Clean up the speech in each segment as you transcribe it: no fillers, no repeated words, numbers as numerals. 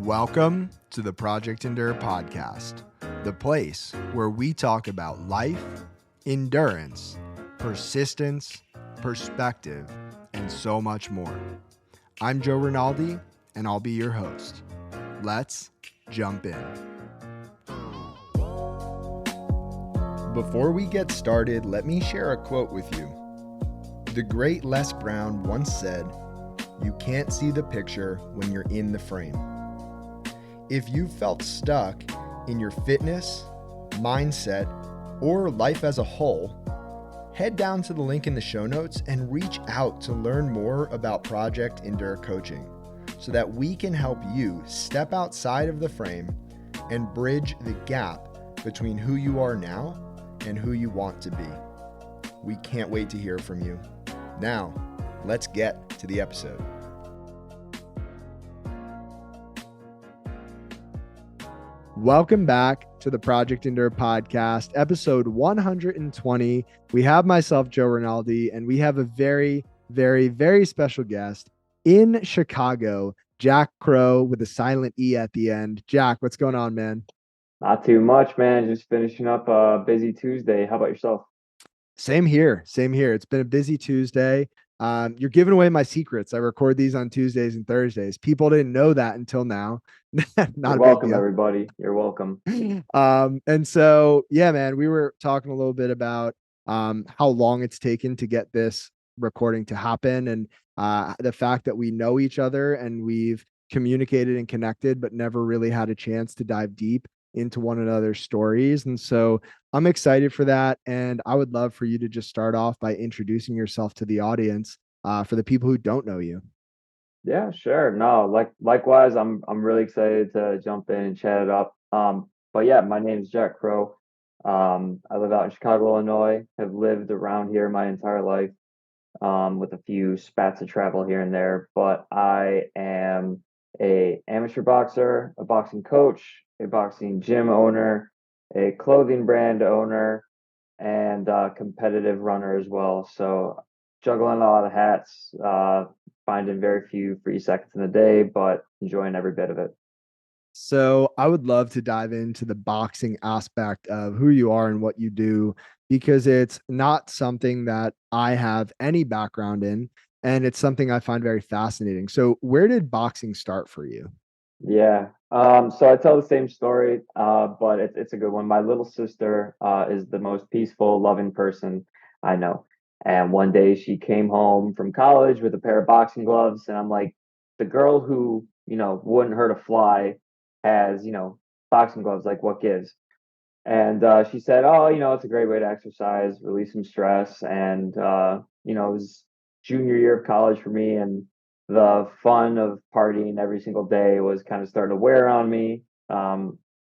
Welcome to the Project Endure podcast, the place where we talk about life, endurance, persistence, perspective, and so much more. I'm Joe Rinaldi, and I'll be your host. Let's jump in. Before we get started, let me share a quote with you. The great Les Brown once said, "You can't see the picture when you're in the frame." If you felt stuck in your fitness, mindset, or life as a whole, head down to the link in the show notes and reach out to learn more about Project Endure Coaching so that we can help you step outside of the frame and bridge the gap between who you are now and who you want to be. We can't wait to hear from you. Now, let's get to the episode. Welcome back to the Project Endure podcast, episode 120. We have myself, Joe Rinaldi, and we have a very, very, very special guest in Chicago, Jack Crowe with a silent E at the end. Jack, what's going on, man? Not too much, man. Just finishing up a busy Tuesday. How about yourself? Same here. Same here. It's been a busy Tuesday. You're giving away my secrets. I record these on Tuesdays and Thursdays. People didn't know that until now. Not You're a big welcome, deal. everybody. You're welcome. And so, yeah, man, we were talking a little bit about how long it's taken to get this recording to happen, and the fact that we know each other and we've communicated and connected, but never really had a chance to dive deep into one another's stories. And so I'm excited for that. And I would love for you to just start off by introducing yourself to the audience for the people who don't know you. Yeah, sure. No, likewise, I'm really excited to jump in and chat it up. But yeah, my name is Jack Crowe. I live out in Chicago, Illinois. Have lived around here my entire life, with a few spats of travel here and there. But I am a amateur boxer, a boxing coach, a boxing gym owner, a clothing brand owner, and competitive runner as well. So juggling a lot of hats, finding very few free seconds in the day, but enjoying every bit of it. So I would love to dive into the boxing aspect of who you are and what you do, because it's not something that I have any background in, and it's something I find very fascinating. So where did boxing start for you? Yeah. So I tell the same story, but it's a good one. My little sister is the most peaceful, loving person I know. And one day she came home from college with a pair of boxing gloves, and I'm like, the girl who, wouldn't hurt a fly has, boxing gloves, like what gives? And she said, "Oh, it's a great way to exercise, release some stress." And it was junior year of college for me, and the fun of partying every single day was kind of starting to wear on me.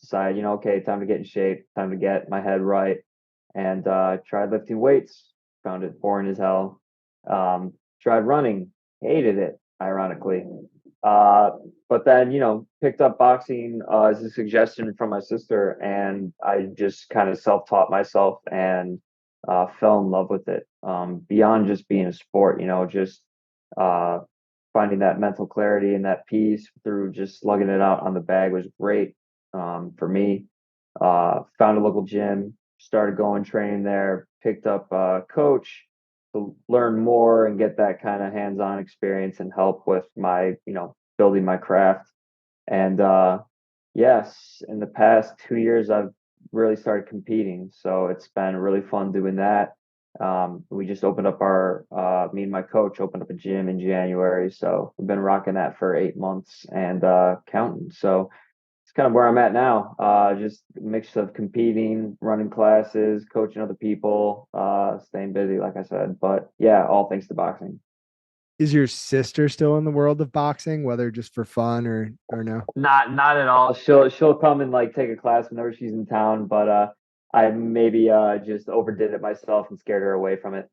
Decided, okay, time to get in shape, time to get my head right, and tried lifting weights. Found it boring as hell. Tried running, hated it, ironically. Uh, but then, picked up boxing as a suggestion from my sister, and I just kind of self-taught myself and fell in love with it. Beyond just being a sport, just uh, finding that mental clarity and that peace through just slugging it out on the bag was great for me. Found a local gym, started going training there, picked up a coach to learn more and get that kind of hands-on experience and help with my, building my craft. And yes, in the past 2 years, I've really started competing. So it's been really fun doing that. We just opened up me and my coach opened up a gym in January. So we've been rocking that for 8 months and counting. So it's kind of where I'm at now. Just a mix of competing, running classes, coaching other people, staying busy, like I said. But yeah, all thanks to boxing. Is your sister still in the world of boxing, whether just for fun or no? Not at all. She'll come and like take a class whenever she's in town, but I maybe just overdid it myself and scared her away from it.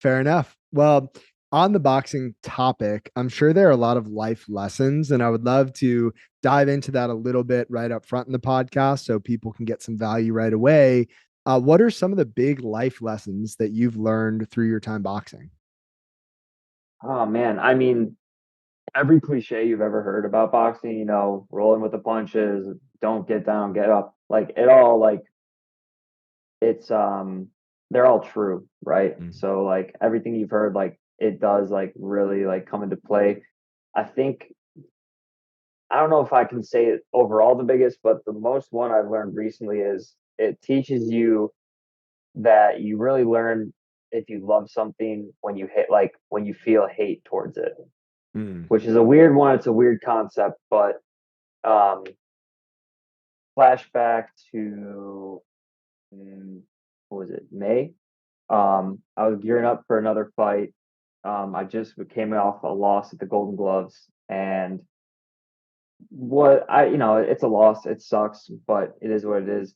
Fair enough. Well, on the boxing topic, I'm sure there are a lot of life lessons, and I would love to dive into that a little bit right up front in the podcast so people can get some value right away. What are some of the big life lessons that you've learned through your time boxing? Oh man, I mean, every cliche you've ever heard about boxing, rolling with the punches, don't get down, get up. Like it all like it's they're all true, right? Mm. So like everything you've heard, like it does like really like come into play. I think I don't know if I can say it overall the biggest, but the most one I've learned recently is it teaches you that you really learn if you love something when you hit like when you feel hate towards it, Mm. which is a weird one. It's a weird concept, but um flashback to mm, what was it, May? I was gearing up for another fight. I just came off a loss at the Golden Gloves, and it's a loss. It sucks, but it is what it is.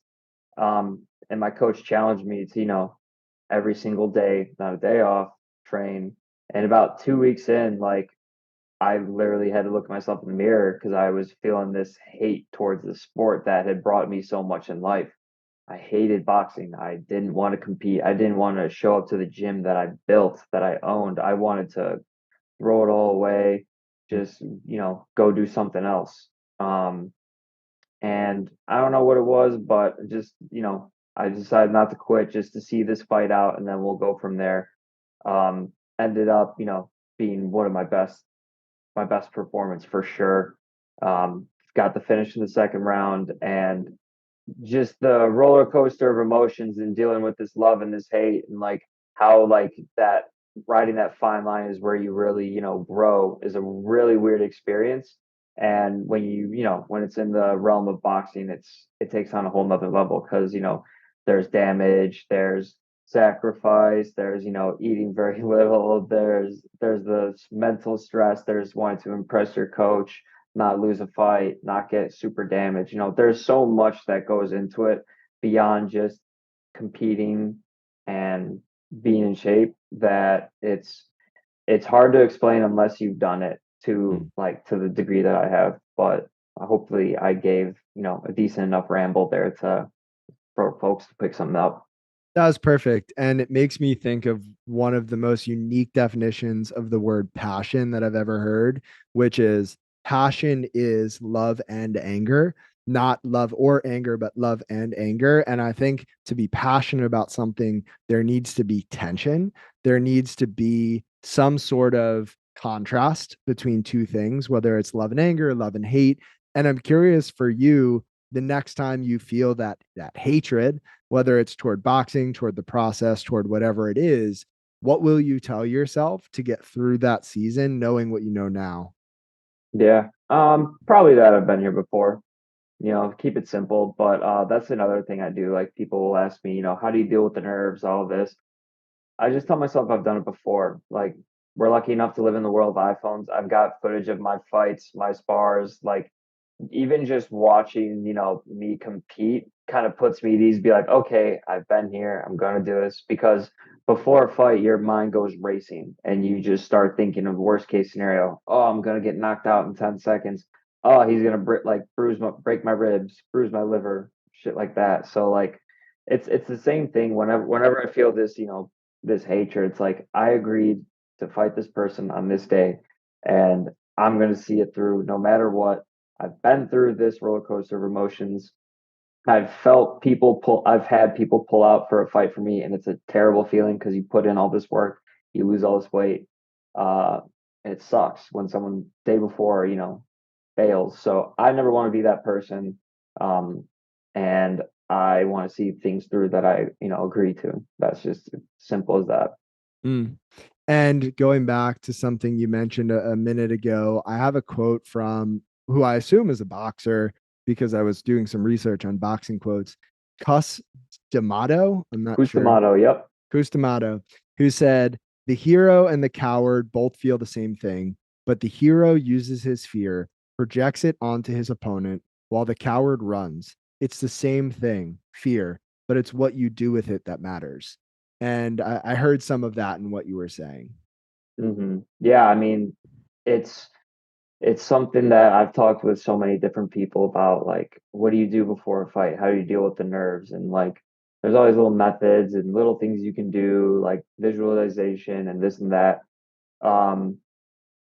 And my coach challenged me to, every single day, not a day off, train. And about 2 weeks in, like I literally had to look at myself in the mirror because I was feeling this hate towards the sport that had brought me so much in life. I hated boxing. I didn't want to compete. I didn't want to show up to the gym that I built, that I owned. I wanted to throw it all away, just, go do something else. Um, and I don't know what it was, but just, I decided not to quit just to see this fight out and then we'll go from there. Ended up, being one of my best performance for sure. Got the finish in the second round and just the roller coaster of emotions and dealing with this love and this hate and like how like that riding that fine line is where you really grow is a really weird experience. And when when it's in the realm of boxing, it takes on a whole nother level because there's damage, there's sacrifice, there's eating very little, there's the mental stress, there's wanting to impress your coach, not lose a fight, not get super damaged. There's so much that goes into it beyond just competing and being in shape that it's hard to explain unless you've done it to Mm. like to the degree that I have. But hopefully I gave, a decent enough ramble there to for folks to pick something up. That was perfect. And it makes me think of one of the most unique definitions of the word passion that I've ever heard, which is passion is love and anger, not love or anger, but love and anger. And I think to be passionate about something, there needs to be tension. There needs to be some sort of contrast between two things, whether it's love and anger, love and hate. And I'm curious for you, the next time you feel that hatred, whether it's toward boxing, toward the process, toward whatever it is, what will you tell yourself to get through that season, knowing what you know now? Yeah. Probably that I've been here before. Keep it simple. But that's another thing I do. Like people will ask me, how do you deal with the nerves, all of this? I just tell myself I've done it before. Like we're lucky enough to live in the world of iPhones. I've got footage of my fights, my spars, like even just watching, me compete kind of puts me at ease, be like, okay, I've been here, I'm gonna do this. Because before a fight, your mind goes racing and you just start thinking of worst case scenario. Oh, I'm gonna get knocked out in 10 seconds. Oh, he's gonna break my ribs, bruise my liver, shit like that. So like it's the same thing whenever I feel this, this hatred, it's like I agreed to fight this person on this day and I'm gonna see it through no matter what. I've been through this roller coaster of emotions. I've had people pull out for a fight for me, and it's a terrible feeling because you put in all this work, you lose all this weight. Uh, and it sucks when someone day before, fails. So I never want to be that person. Um, and I want to see things through that I, agree to. That's just simple as that. Mm. And going back to something you mentioned a minute ago, I have a quote from who I assume is a boxer because I was doing some research on boxing quotes. Cus D'Amato, I'm not Who's the sure. motto? Yep. Customato, who said, "The hero and the coward both feel the same thing, but the hero uses his fear, projects it onto his opponent, while the coward runs. It's the same thing, fear, but it's what you do with it that matters." And I heard some of that in what you were saying. Yeah, I mean, it's it's something that I've talked with so many different people about, like, what do you do before a fight? How do you deal with the nerves? And like, there's always little methods and little things you can do, like visualization and this and that. Um,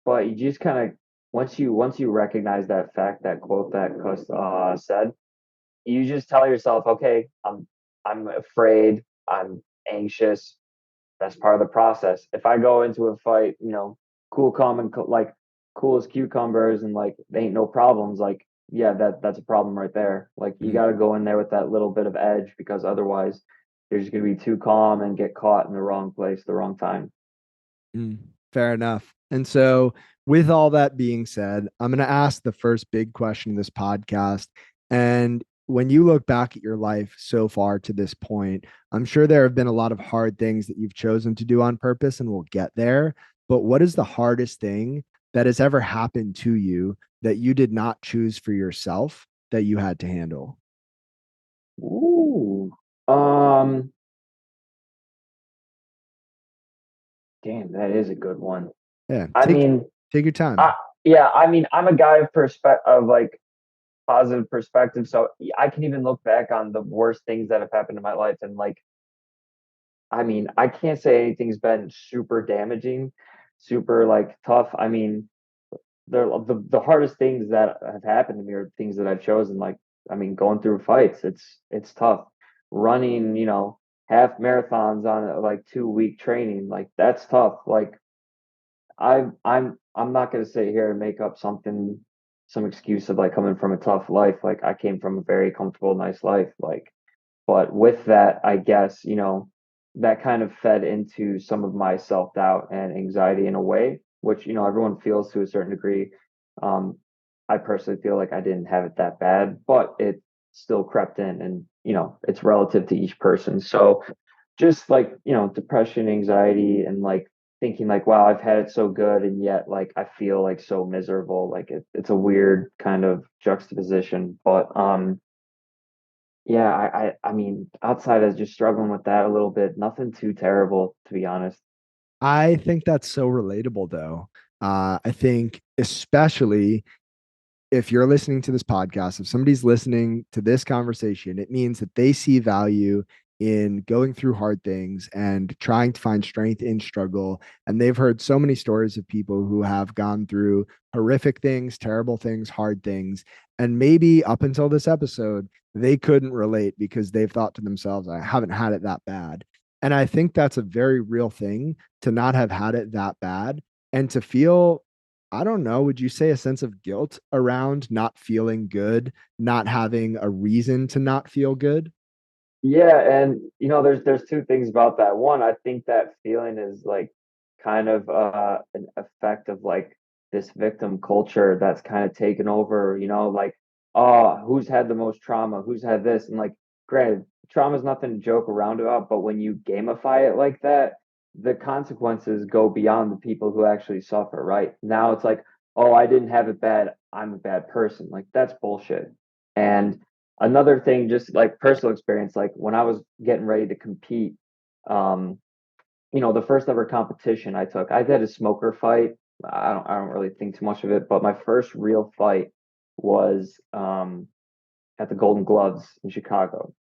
but you just kind of once you recognize that fact, that quote that Cus said, you just tell yourself, okay, I'm afraid, I'm anxious. That's part of the process. If I go into a fight, cool, calm, and like cool as cucumbers, and like ain't no problems, like yeah, that's a problem right there. Like you Mm, got to go in there with that little bit of edge, because otherwise you're just gonna be too calm and get caught in the wrong place, the wrong time. mm, fair enough. And so, with all that being said, I'm going to ask the first big question of this podcast. And when you look back at your life so far to this point, I'm sure there have been a lot of hard things that you've chosen to do on purpose, and we'll get there. But what is the hardest thing that has ever happened to you that you did not choose for yourself that you had to handle? Ooh, um, damn, that is a good one. Yeah, I mean, take your time. I yeah, I mean, I'm a guy of like positive perspective, so I can even look back on the worst things that have happened in my life, and like, I mean, I can't say anything's been super damaging, super like tough. I mean, the hardest things that have happened to me are things that I've chosen. Like, I mean, going through fights, it's tough. Running, half marathons on like 2 week training, like that's tough. Like I'm not gonna sit here and make up some excuse of like coming from a tough life. Like I came from a very comfortable, nice life. Like, but with that, I guess, that kind of fed into some of my self-doubt and anxiety in a way, which, everyone feels to a certain degree. Um, I personally feel like I didn't have it that bad, but it still crept in, and, it's relative to each person. So just like, depression, anxiety, and like thinking like, wow, I've had it so good, and yet like I feel like so miserable. Like it's a weird kind of juxtaposition. But yeah, I mean, outside of just struggling with that a little bit, nothing too terrible, to be honest. I think that's so relatable, though. I think, especially if you're listening to this podcast, if somebody's listening to this conversation, it means that they see value in going through hard things and trying to find strength in struggle. And they've heard so many stories of people who have gone through horrific things, terrible things, hard things. And maybe up until this episode, they couldn't relate because they've thought to themselves, I haven't had it that bad. And I think that's a very real thing to not have had it that bad and to feel, I don't know, would you say a sense of guilt around not feeling good, not having a reason to not feel good? Yeah, and there's two things about that. One, I think that feeling is like kind of an effect of like this victim culture that's kind of taken over, like, oh, who's had the most trauma, who's had this, and like, granted, trauma is nothing to joke around about, but when you gamify it like that, the consequences go beyond the people who actually suffer, right? Now it's like, oh, I didn't have it bad, I'm a bad person. Like that's bullshit. And another thing, just like personal experience, like when I was getting ready to compete, um, the first ever competition I took, I did a smoker fight. I don't really think too much of it, but my first real fight was at the Golden Gloves in Chicago.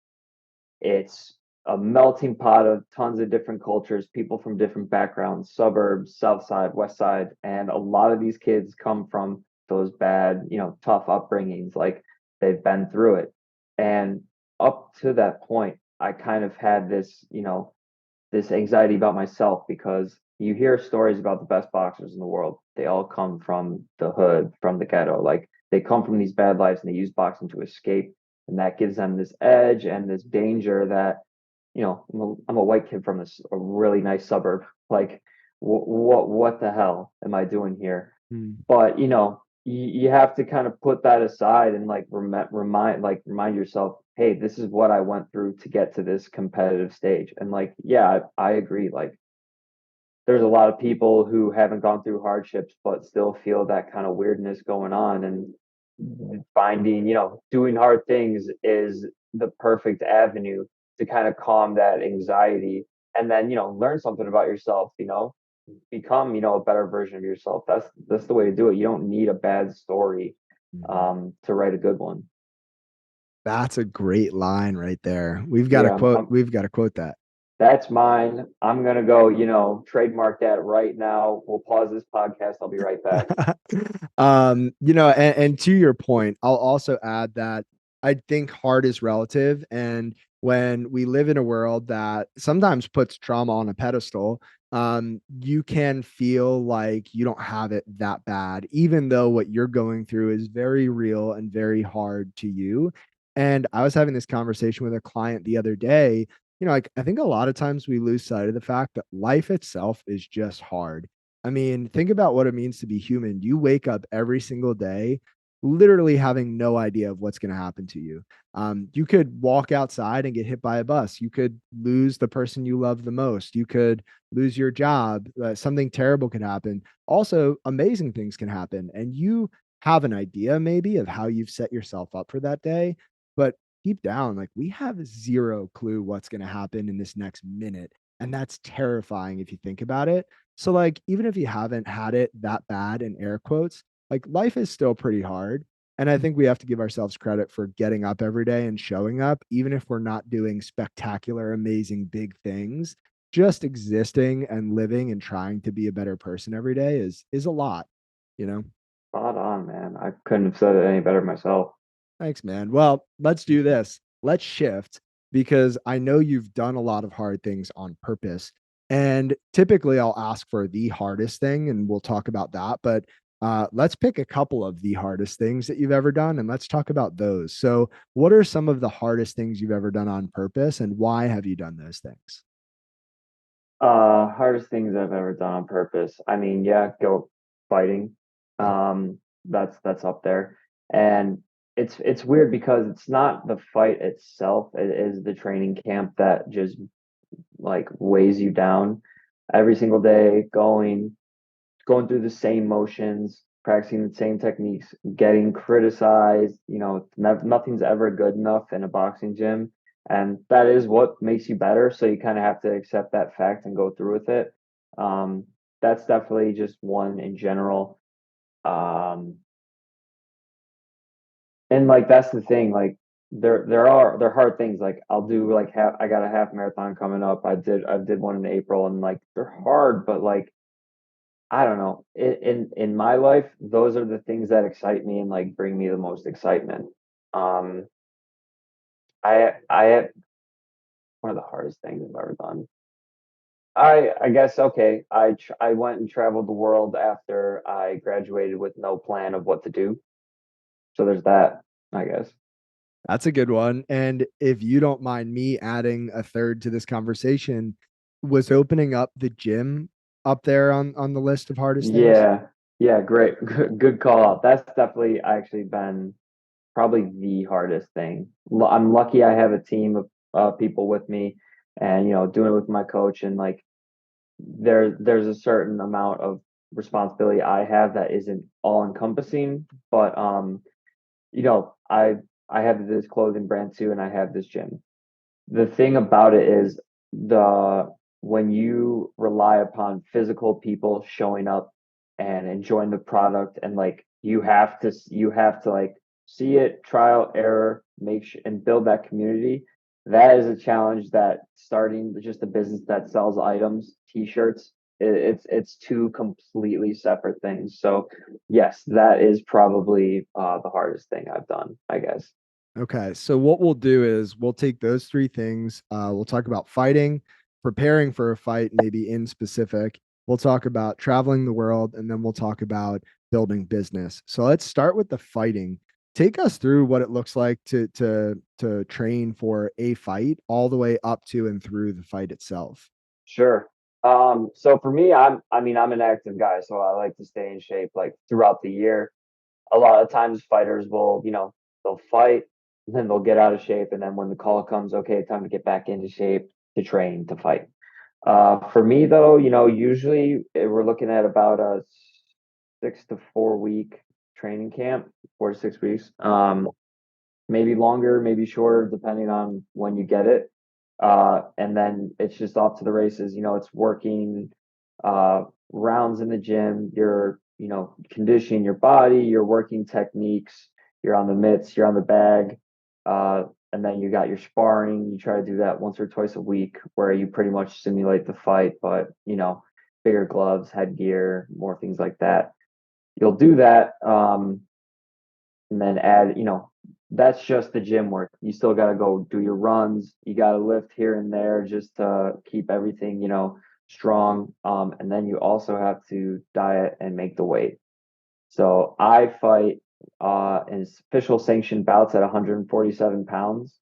It's a melting pot of tons of different cultures, people from different backgrounds, suburbs, south side, west side, and a lot of these kids come from those bad, tough upbringings. Like they've been through it. And up to that point, I kind of had this anxiety about myself, because you hear stories about the best boxers in the world. They all come from the hood, from the ghetto. Like they come from these bad lives and they use boxing to escape. And that gives them this edge and this danger that, I'm a white kid from a really nice suburb. Like, what the hell am I doing here? Hmm. But you have to kind of put that aside and like remind yourself, hey, this is what I went through to get to this competitive stage. And like, yeah, I agree. Like there's a lot of people who haven't gone through hardships but still feel that kind of weirdness going on, and finding, doing hard things is the perfect avenue to kind of calm that anxiety, and then, learn something about yourself, become, a better version of yourself. That's the way to do it. You don't need a bad story Mhm. to write a good one. That's a great line right there. Yeah, We've got to quote that. That's mine. I'm gonna go, trademark that right now. We'll pause this podcast. I'll be right back. And to your point, I'll also add that I think hard is relative. And when we live in a world that sometimes puts trauma on a pedestal, you can feel like you don't have it that bad, even though what you're going through is very real and very hard to you. And I was having this conversation with a client the other day. Like I think a lot of times we lose sight of the fact that life itself is just hard. I mean, think about what it means to be human. You wake up every single day literally having no idea of what's going to happen to you. You could walk outside and get hit by a bus. You could lose the person you love the most. You could lose your job. Something terrible could happen. Also, amazing things can happen. And you have an idea maybe of how you've set yourself up for that day. But deep down, like we have zero clue what's going to happen in this next minute. And that's terrifying if you think about it. So, like, even if you haven't had it that bad in air quotes, like life is still pretty hard. And I think we have to give ourselves credit for getting up every day and showing up, even if we're not doing spectacular, amazing, big things. Just existing and living and trying to be a better person every day is a lot, you know? Spot on, man. I couldn't have said it any better myself. Thanks, man. Well, let's do this. Let's shift because I know you've done a lot of hard things on purpose. And typically I'll ask for the hardest thing and we'll talk about that. But let's pick a couple of the hardest things that you've ever done and let's talk about those. So, what are some of the hardest things you've ever done on purpose and why have you done those things? Hardest things I've ever done on purpose. I mean, yeah, go fighting. That's up there. And it's weird because it's not the fight itself, it is the training camp that just like weighs you down every single day, going through the same motions, practicing the same techniques, getting criticized. Nothing's ever good enough in a boxing gym. And that is what makes you better. So you kind of have to accept that fact and go through with it. Um, that's definitely just one in general. Um, and like that's the thing, like there are hard things. Like I'll do like I got a half marathon coming up. I did one in April and like they're hard, but like I don't know. In my life, those are the things that excite me and like bring me the most excitement. Um, I one of the hardest things I've ever done. I guess okay. I went and traveled the world after I graduated with no plan of what to do. So there's that, I guess. That's a good one. And if you don't mind me adding a third to this conversation, was opening up the gym up there on the list of hardest things? Yeah, yeah, great, good call out. That's definitely actually been probably the hardest thing. I'm lucky I have a team of people with me, and doing it with my coach, and like there's a certain amount of responsibility I have that isn't all encompassing, but I have this clothing brand too, and I have this gym. The thing about it is the when you rely upon physical people showing up and enjoying the product, and like you have to like see it, trial error, make sure and build that community. That is a challenge that starting just a business that sells items, t-shirts, it's two completely separate things. So yes, that is probably the hardest thing I've done, I guess. Okay. So what we'll do is we'll take those three things. We'll talk about fighting, preparing for a fight, maybe in specific. We'll talk about traveling the world, and then we'll talk about building business. So let's start with the fighting. Take us through what it looks like to train for a fight all the way up to and through the fight itself. Sure. So for me, I'm an active guy, so I like to stay in shape like throughout the year. A lot of times fighters will, they'll fight, and then they'll get out of shape, and then when the call comes, okay, time to get back into shape to train to fight. For me though, usually we're looking at about a 6 to 4 week training camp, 4 to 6 weeks. Maybe longer, maybe shorter, depending on when you get it. And then it's just off to the races. It's working rounds in the gym. You're, conditioning your body. You're working techniques. You're on the mitts. You're on the bag. And then you got your sparring. You try to do that once or twice a week where you pretty much simulate the fight, but bigger gloves, headgear, more things like that. You'll do that, and then add, that's just the gym work. You still got to go do your runs. You got to lift here and there just to keep everything, strong. And then you also have to diet and make the weight. So I fight in official sanctioned bouts at 147 pounds,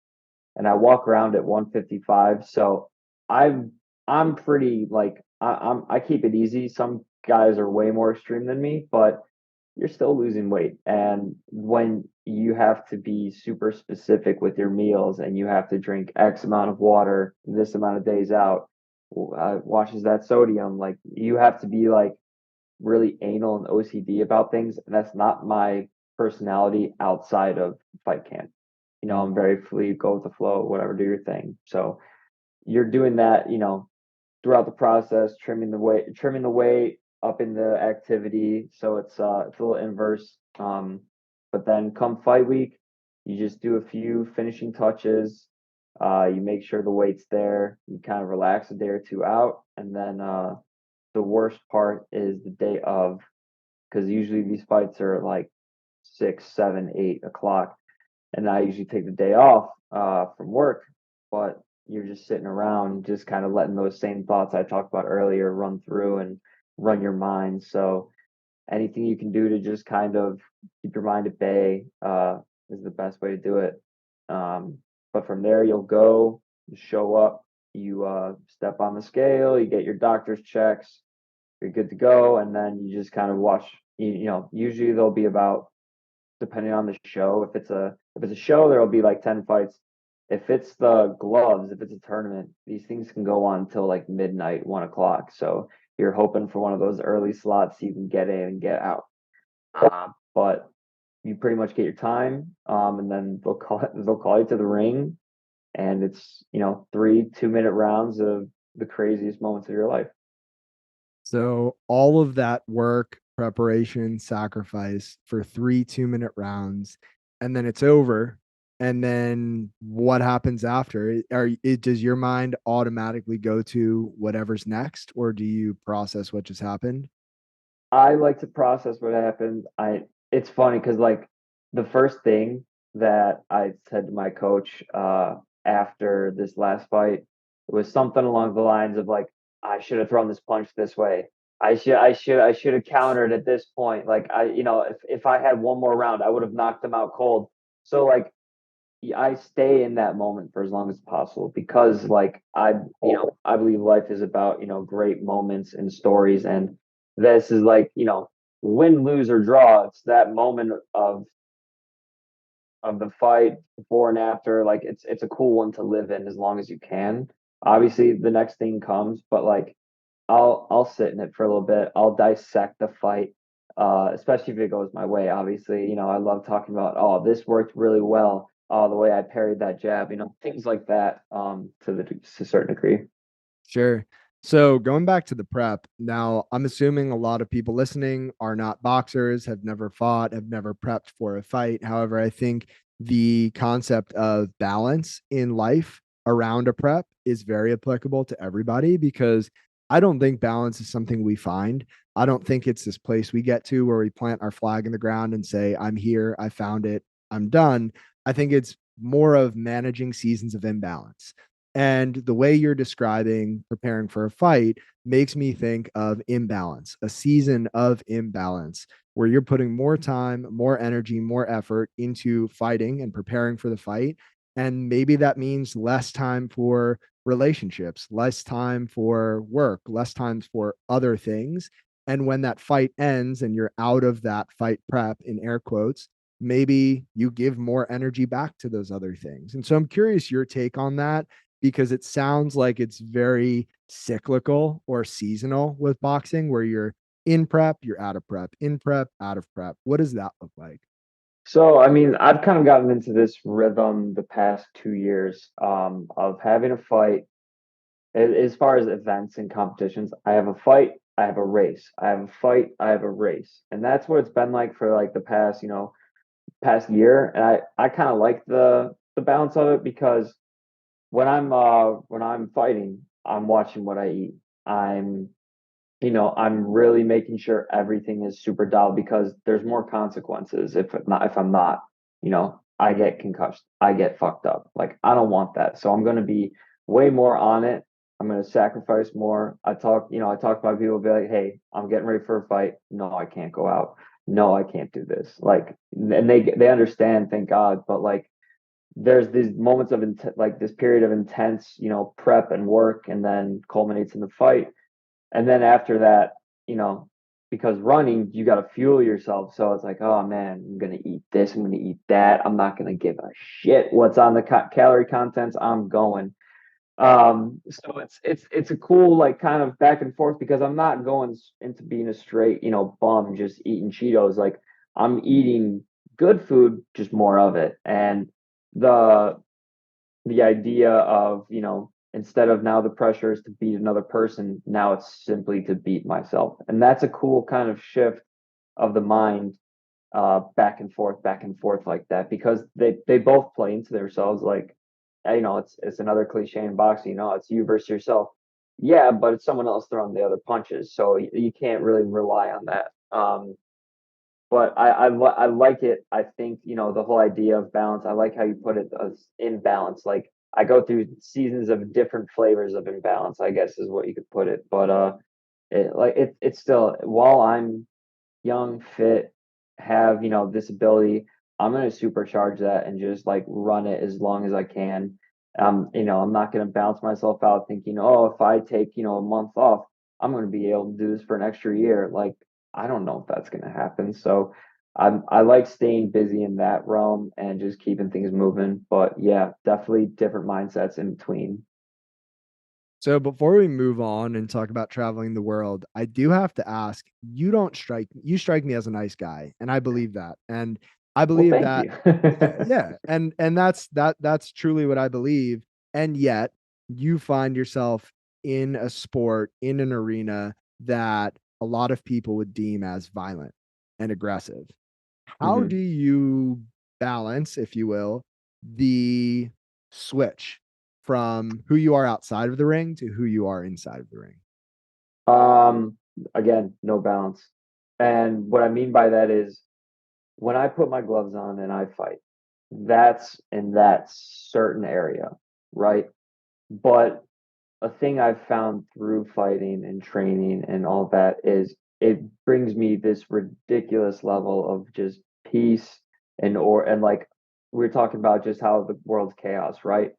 and I walk around at 155. So I'm I'm pretty like I keep it easy. Some guys are way more extreme than me, but you're still losing weight. And when you have to be super specific with your meals and you have to drink X amount of water this amount of days out, washes that sodium, like you have to be like really anal and OCD about things. And that's not my personality outside of fight camp. I'm very free, go with the flow, whatever, do your thing. So you're doing that, throughout the process, trimming the weight up in the activity. So it's a little inverse. But then come fight week, you just do a few finishing touches. You make sure the weight's there. You kind of relax a day or two out, and then the worst part is the day of, because usually these fights are like 6, 7, 8 o'clock, and I usually take the day off from work, but you're just sitting around, just kind of letting those same thoughts I talked about earlier run through and run your mind. So anything you can do to just kind of keep your mind at bay is the best way to do it. But from there, you'll go, you show up, you step on the scale, you get your doctor's checks, you're good to go, and then you just kind of watch. Usually there'll be about, depending on the show. If it's a show, there'll be like 10 fights. If it's the gloves, if it's a tournament, these things can go on until like midnight, 1 o'clock. So you're hoping for one of those early slots so you can get in and get out. But you pretty much get your time, and then they'll call you to the ring, and it's 3 2-minute rounds of the craziest moments of your life. So all of that work, preparation, sacrifice for 3 2-minute rounds, and then it's over. And then what happens after? Does your mind automatically go to whatever's next, or do you process what just happened? I like to process what happened. It's funny because like the first thing that I said to my coach after this last fight was something along the lines of like, I should have thrown this punch this way. I should have countered at this point. Like if I had one more round, I would have knocked them out cold. So like I stay in that moment for as long as possible because like I believe life is about, great moments and stories, and this is like, win, lose or draw. It's that moment of the fight before and after. Like it's a cool one to live in as long as you can. Obviously the next thing comes, but like I'll sit in it for a little bit. I'll dissect the fight, especially if it goes my way. Obviously, I love talking about, oh, this worked really well. Oh, the way I parried that jab, things like that. To a certain degree. Sure. So going back to the prep, now I'm assuming a lot of people listening are not boxers, have never fought, have never prepped for a fight. However, I think the concept of balance in life around a prep is very applicable to everybody because I don't think balance is something we find. I don't think it's this place we get to where we plant our flag in the ground and say, I'm here, I found it, I'm done. I think it's more of managing seasons of imbalance. And the way you're describing preparing for a fight makes me think of imbalance, a season of imbalance where you're putting more time, more energy, more effort into fighting and preparing for the fight. And maybe that means less time for relationships, less time for work, less time for other things. And when that fight ends and you're out of that fight prep, in air quotes, maybe you give more energy back to those other things. And so I'm curious your take on that because it sounds like it's very cyclical or seasonal with boxing where you're in prep, you're out of prep, in prep, out of prep. What does that look like? So, I mean, I've kind of gotten into this rhythm the past 2 years, of having a fight. As far as events and competitions, I have a fight, I have a race, I have a fight, I have a race, and that's what it's been like for like the past year. And I kind of like the balance of it because when I'm fighting, I'm watching what I eat. I'm I'm really making sure everything is super dialed because there's more consequences if I'm not, I get concussed, I get fucked up. Like I don't want that. So I'm gonna be way more on it. I'm gonna sacrifice more. I talk to my people, be like, hey, I'm getting ready for a fight. No, I can't go out. No, I can't do this. Like, and they understand, thank God. But like, there's these moments of like this period of intense, prep and work, and then culminates in the fight and then after that, you know, because running, you got to fuel yourself. So it's like, oh man, I'm going to eat this. I'm going to eat that. I'm not going to give a shit what's on the calorie contents. I'm going. So it's a cool like kind of back and forth because I'm not going into being a straight, bum just eating Cheetos. Like I'm eating good food, just more of it. And the the idea of, instead of now the pressure is to beat another person, now it's simply to beat myself. And that's a cool kind of shift of the mind back and forth like that because they both play into themselves. Like, it's another cliche in boxing, it's you versus yourself. Yeah, but it's someone else throwing the other punches. So you can't really rely on that. But I like it. I think the whole idea of balance. I like how you put it as imbalance. Like I go through seasons of different flavors of imbalance. I guess is what you could put it. But it's still while I'm young, fit, have this ability. I'm gonna supercharge that and just like run it as long as I can. I'm not gonna bounce myself out thinking, oh, if I take a month off, I'm gonna be able to do this for an extra year. Like I don't know if that's gonna happen. So I like staying busy in that realm and just keeping things moving. But yeah, definitely different mindsets in between. So before we move on and talk about traveling the world, I do have to ask, you strike me as a nice guy, and I believe that. And I Well, believe thank that you. yeah, and that's truly what I believe. And yet you find yourself in a sport, in an arena that a lot of people would deem as violent and aggressive. How do Mhm. you balance, if you will, the switch from who you are outside of the ring to who you are inside of the ring? Um, Again, no balance. And what I mean by that is when I put my gloves on and I fight, that's in that certain area, right? But a thing I've found through fighting and training and all that is it brings me this ridiculous level of just peace and like we are talking about just how the world's chaos, right?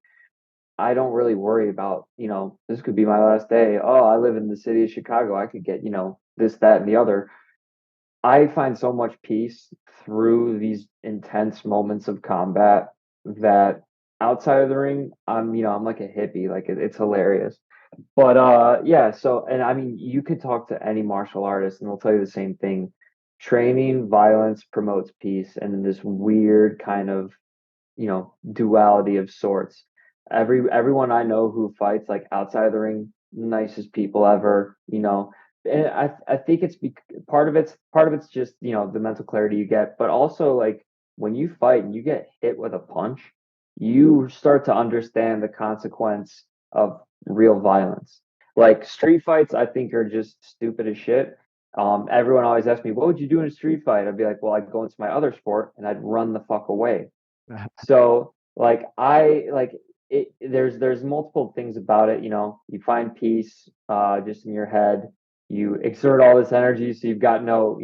I don't really worry about, this could be my last day. Oh, I live in the city of Chicago. I could get, this, that, and the other. I find so much peace through these intense moments of combat that outside of the ring, I'm like a hippie. Like it's hilarious. But yeah, so and I mean you could talk to any martial artist and they'll tell you the same thing. Training violence promotes peace and this weird kind of duality of sorts. Everyone I know who fights like outside of the ring, nicest people ever, and I think part of it's just the mental clarity you get, but also like when you fight and you get hit with a punch, you start to understand the consequence of real violence. Like street fights, I think are just stupid as shit. Everyone always asks me, "What would you do in a street fight?" I'd be like, "Well, I'd go into my other sport and I'd run the fuck away." So like I like it there's multiple things about it, you find peace just in your head. You exert all this energy, so you've got no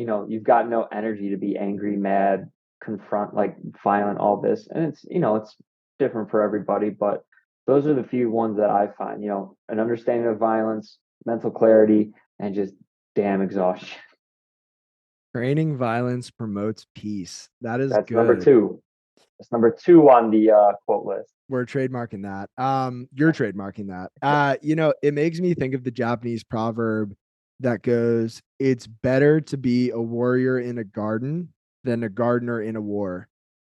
energy to be angry, mad, confront, like violent, all this. And it's different for everybody, but those are the few ones that I find, an understanding of violence, mental clarity, and just damn exhaustion. Training violence promotes peace. That is That's number good. two. That's number two on the quote list. We're trademarking that. You're trademarking that. It makes me think of the Japanese proverb that goes, "It's better to be a warrior in a garden than a gardener in a war."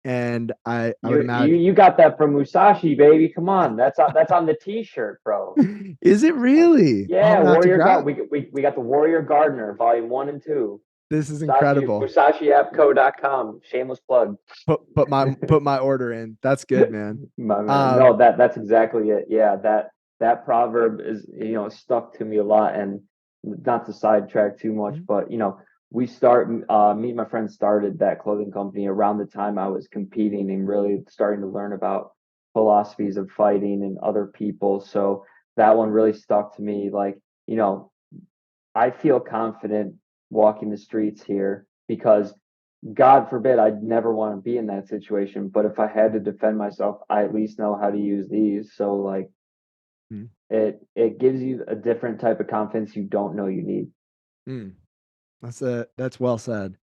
And I would imagine, You got that from Musashi, baby. Come on, that's on the T-shirt, bro. is it really? Oh, I'm Yeah, gonna have to Warrior grab. Guard. We got the Warrior Gardener, Volume 1 and 2. This is Musashi, incredible. MusashiAppCo.com. Shameless plug. Put my order in. That's good, man. My man. No, Um, that's exactly it. Yeah, that proverb is, stuck to me a lot. And not to sidetrack too much, mhm, but me and my friend started that clothing company around the time I was competing and really starting to learn about philosophies of fighting and other people. So that one really stuck to me. Like, you know, I feel confident walking the streets here because God forbid I'd never want to be in that situation. But if I had to defend myself, I at least know how to use these. So like mhm, it gives you a different type of confidence you don't know you need. mm. That's well said.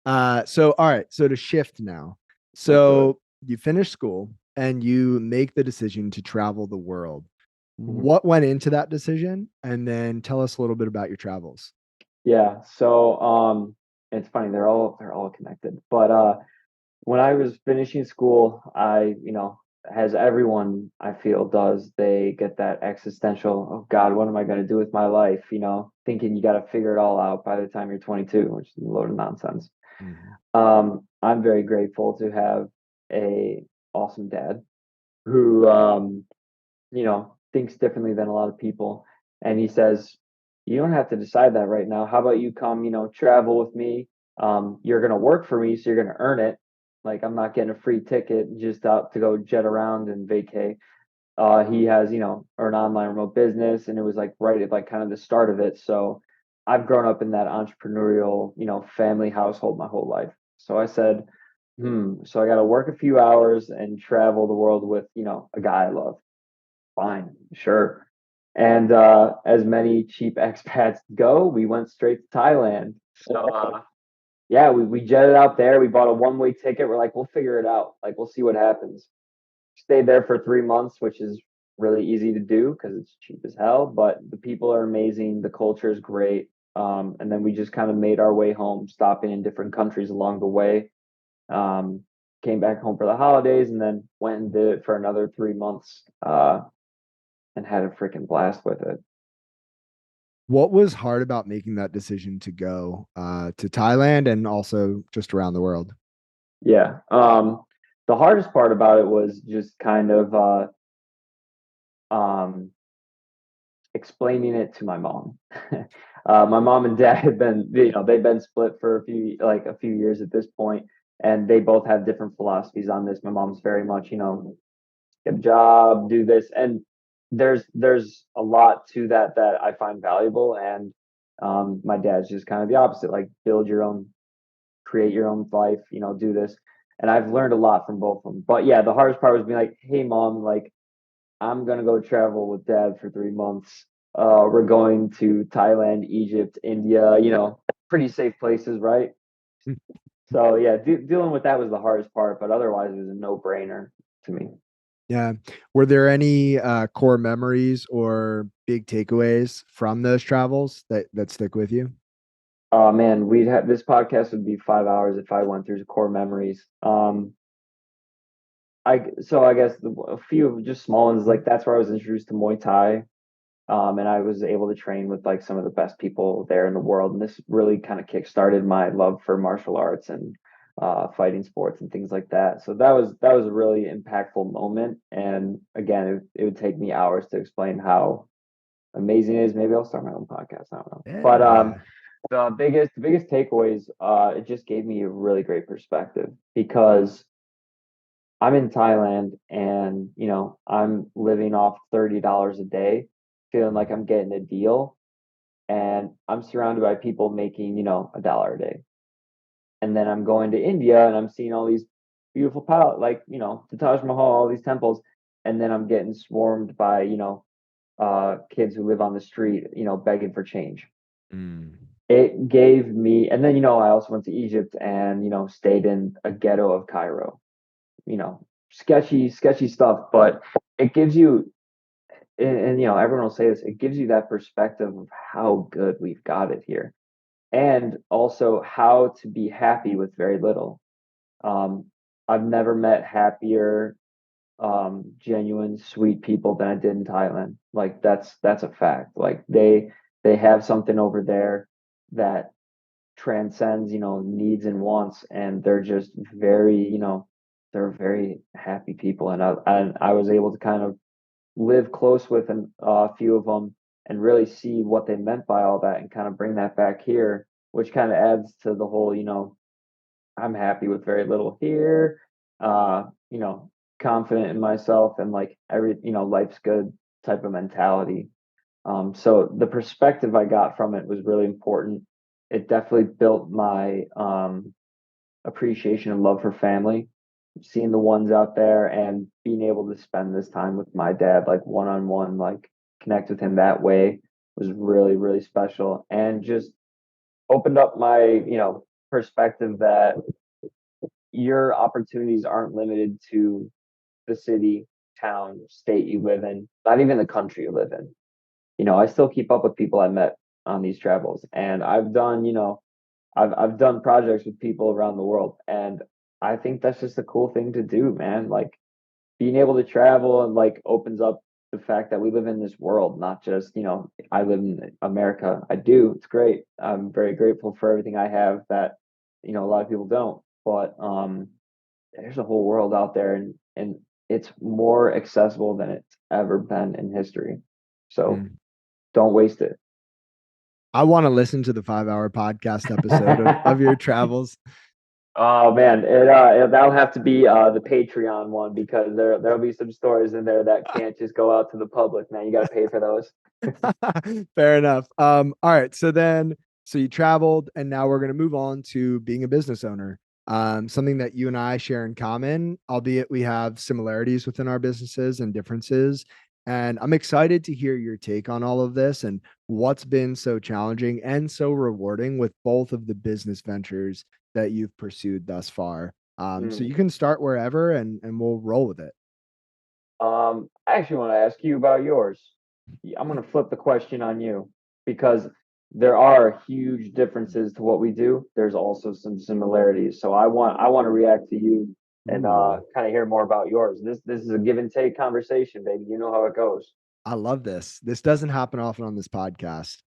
So all right, so to shift now. Let's do it. So you finish school and you make the decision to travel the world. Mhm. What went into that decision? And then tell us a little bit about your travels. Yeah. So it's funny, they're all connected. But when I was finishing school, as everyone I feel does, they get that existential, oh God, what am I going to do with my life? Thinking you got to figure it all out by the time you're 22, which is a load of nonsense. Mhm. I'm very grateful to have a awesome dad who, thinks differently than a lot of people. And he says, you don't have to decide that right now. How about you come, travel with me? You're going to work for me, so you're going to earn it. Like, I'm not getting a free ticket just out to go jet around and vacay. He has, an online remote business, and it was like right at like kind of the start of it. So I've grown up in that entrepreneurial, family household my whole life. So I said, so I got to work a few hours and travel the world with, a guy I love. Fine, sure. And as many cheap expats go, we went straight to Thailand. So yeah, we jetted out there. We bought a one-way ticket. We're like, we'll figure it out. Like, we'll see what happens. Stayed there for 3 months, which is really easy to do because it's cheap as hell. But the people are amazing. The culture is great. And then we just kind of made our way home, stopping in different countries along the way. Um, Came back home for the holidays and then went and did it for another 3 months. And had a freaking blast with it. What was hard about making that decision to go to Thailand and also just around the world? Yeah. The hardest part about it was just kind of um, explaining it to my mom. My mom and dad had been, they've been split for a few years at this point, and they both have different philosophies on this. My mom's very much, get a job, do this, and there's a lot to that I find valuable, and my dad's just kind of the opposite, like build your own, create your own life, do this. And I've learned a lot from both of them. But yeah, the hardest part was being like, hey mom, like I'm gonna go travel with dad for 3 months. We're going to Thailand, Egypt, India, pretty safe places, right? So yeah, dealing with that was the hardest part, but otherwise it was a no-brainer to me. Yeah. Were there any core memories or big takeaways from those travels that stick with you? Oh man, we'd have this podcast would be 5 hours if I went through core memories. I guess a few of just small ones, like that's where I was introduced to Muay Thai. And I was able to train with like some of the best people there in the world. And this really kind of kickstarted my love for martial arts and fighting sports and things like that. So that was a really impactful moment. And again, it would take me hours to explain how amazing it is. Maybe I'll start my own podcast. I don't know. But Yeah. the biggest takeaways, it just gave me a really great perspective because I'm in Thailand and, I'm living off $30 a day, feeling like I'm getting a deal. And I'm surrounded by people making, $1 a day. And then I'm going to India and I'm seeing all these beautiful like, the Taj Mahal, all these temples. And then I'm getting swarmed by, kids who live on the street, begging for change. Mm. It gave me, and then, I also went to Egypt and, stayed in a ghetto of Cairo, sketchy stuff, but it gives you, and everyone will say this, it gives you that perspective of how good we've got it here, and also how to be happy with very little. Um, I've never met happier, genuine, sweet people than I did in Thailand. Like that's a fact. Like they have something over there that transcends, needs and wants, and they're just very, they're very happy people. And I was able to kind of live close with a few of them and really see what they meant by all that and kind of bring that back here, which kind of adds to the whole, I'm happy with very little here, uh, you know, confident in myself and like life's good type of mentality. So the perspective I got from it was really important. It definitely built my appreciation and love for family, seeing the ones out there and being able to spend this time with my dad, like one on one, like connect with him that way was really, really special. And just opened up my, perspective that your opportunities aren't limited to the city, town, state you live in, not even the country you live in. I still keep up with people I met on these travels, and I've done, I've done projects with people around the world, and I think that's just a cool thing to do, man. Like being able to travel and like opens up the fact that we live in this world, not just, I live in America. I do. It's great. I'm very grateful for everything I have that, a lot of people don't. But there's a whole world out there, and it's more accessible than it's ever been in history. So Mm. don't waste it. I want to listen to the 5 hour podcast episode of your travels. Oh man, that'll have to be the Patreon one because there'll be some stories in there that can't just go out to the public, man. You got to pay for those. Fair enough. All right. So you traveled, and now we're going to move on to being a business owner. Something that you and I share in common, albeit we have similarities within our businesses and differences. And I'm excited to hear your take on all of this and what's been so challenging and so rewarding with both of the business ventures that you've pursued thus far. So Mm. you can start wherever, and we'll roll with it. I actually want to ask you about yours. I'm going to flip the question on you because there are huge differences to what we do. There's also some similarities. So I want to react to you and Ooh. kind of hear more about yours. This is a give and take conversation, baby. You know how it goes. I love this. This doesn't happen often on this podcast.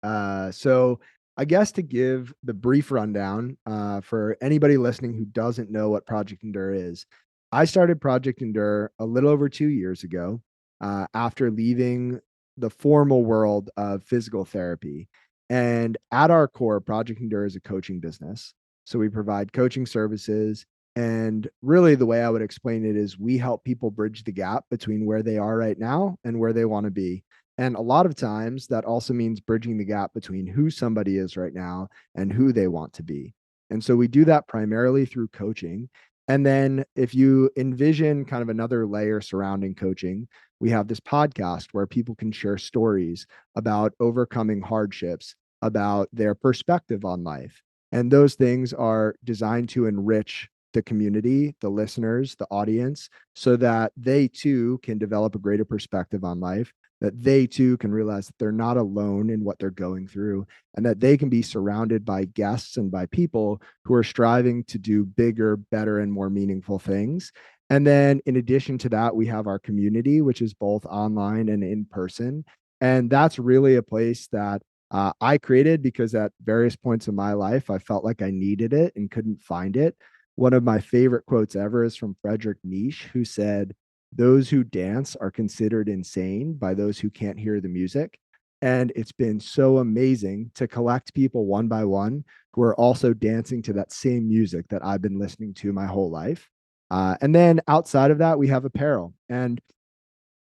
So I guess to give the brief rundown for anybody listening who doesn't know what Project Endure is, I started Project Endure a little over 2 years ago after leaving the formal world of physical therapy. And at our core, Project Endure is a coaching business. So we provide coaching services. And really, the way I would explain it is we help people bridge the gap between where they are right now and where they want to be. And a lot of times that also means bridging the gap between who somebody is right now and who they want to be. And so we do that primarily through coaching. And then if you envision kind of another layer surrounding coaching, we have this podcast where people can share stories about overcoming hardships, about their perspective on life. And those things are designed to enrich the community, the listeners, the audience, so that they too can develop a greater perspective on life, that they too can realize that they're not alone in what they're going through, and that they can be surrounded by guests and by people who are striving to do bigger, better, and more meaningful things. And then, in addition to that, we have our community, which is both online and in person. And that's really a place that I created because at various points in my life, I felt like I needed it and couldn't find it. One of my favorite quotes ever is from Frederick Nietzsche, who said, "Those who dance are considered insane by those who can't hear the music." And it's been so amazing to collect people one by one who are also dancing to that same music that I've been listening to my whole life. And then outside of that, we have apparel. And